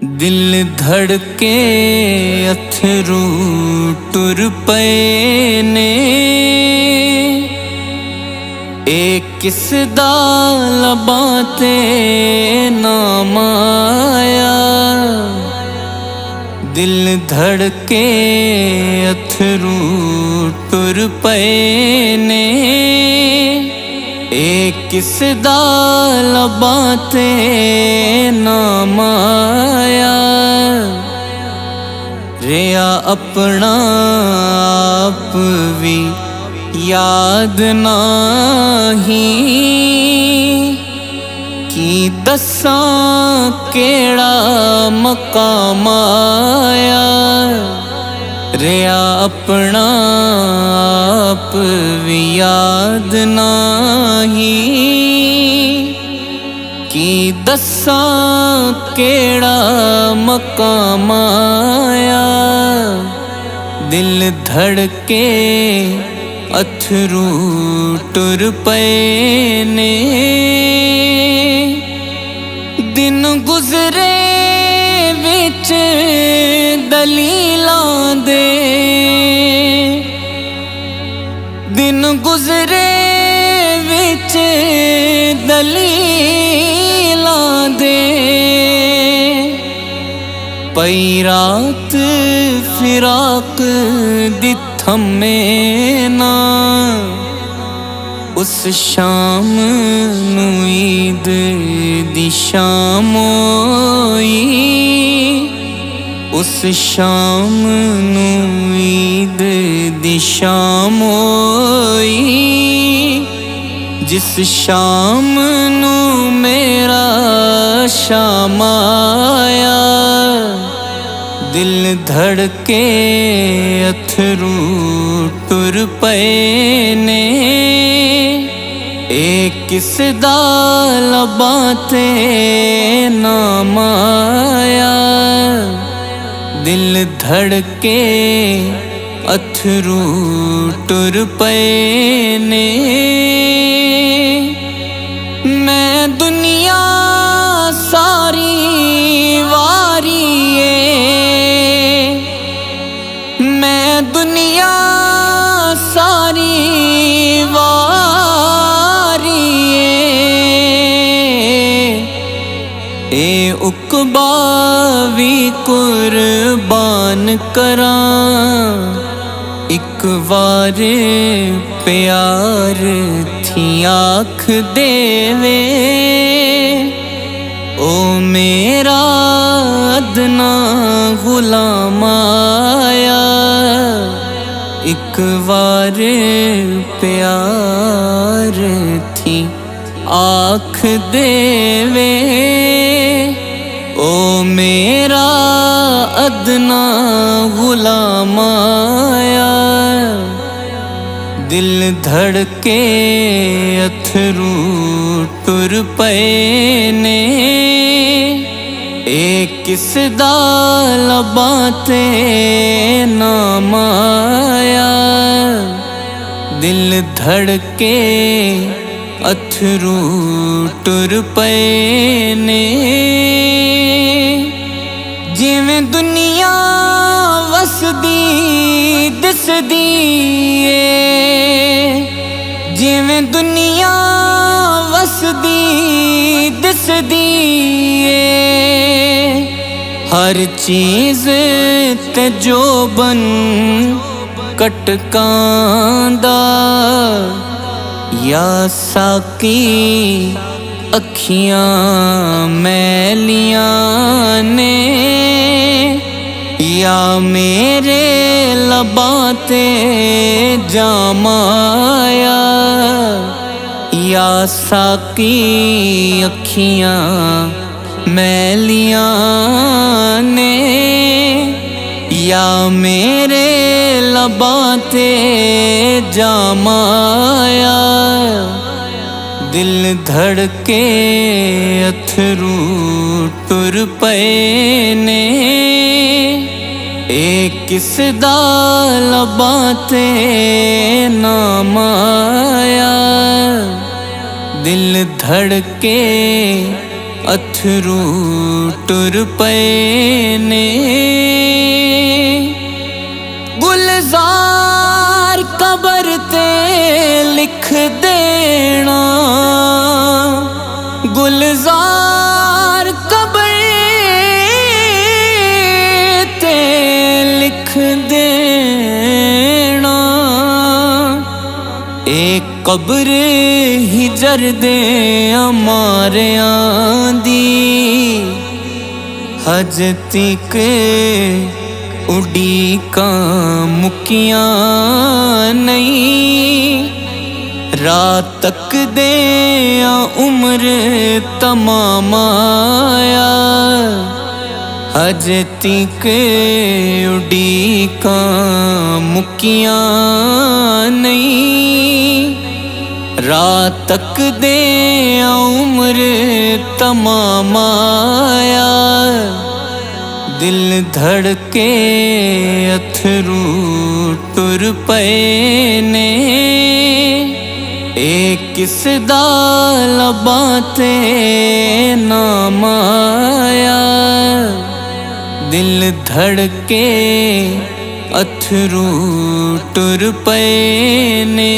दिल धड़के अथरू टुर पे ने किस दा लबाते नाम आया। दिल धड़के अथरू टुर पे ने किस दा लबाते नाम आया। रिया अपना आप भी याद नाही कि दसा केड़ा मकाम आया। रिया अपना आप भी याद नाही कि दसा केड़ा मकाम आया। दिल धड़के अथरू टुर पे ने दिन गुजरे विच दलीलां दे। दिन गुजरे विच दलीलां दे। पई रात फिराक दी थमे ना उस शाम नू ईद दी शाम होई। उस शाम नू ईद दी शाम होई। जिस शाम नू मेरा शाम आया। दिल धड़के अथरू टुर पे ने किस दा लबाते नाम आया। दिल धड़के अथरू टुर पे ने मैं दुनिया सारी वारी मैं दुनिया सारी वारी उकबा भी कुर्बान करां। एक बार प्यार थी आँख देवे ओ मेरा अदना गुलाम आया। एक बार प्यार थी आँख देवे ओ मेरा अदना गुलाम आया। दिल धड़के अथरू टुर पे ने किस दा लबाते नाम आया। दिल धड़के अथरू टुर पे ने जिवें दुनिया वसदी दिसदी जिवें दुनिया वसदी दिसदी हर चीज ते जोबन कटकां दा या साकी अखियां मैलियां ने या मेरे लबाते जाम आया। या साकी अखियां मैलियां ने या मेरे लबाते जाम आया। दिल धड़के अथरू टुर पे ने किस दा लबाते नाम आया। दिल धड़के अथरू टुर पए ने। गुलजार कबर ते लिख देना, गुलजार कबर ते लिख देना। एक कब्र ही जरदे अमारियां दी, हज तक उड़ीकां मुकियां नहीं। रात तक दे उम्र तमाम आया, हज तक उड़ीकां मुकियां नहीं। रात तक दे उम्र तमाम आया, दिल धड़के अथरू टुर पए ने। किस दा लबां ते नाम आया, दिल धड़के अथरू टुर पए ने।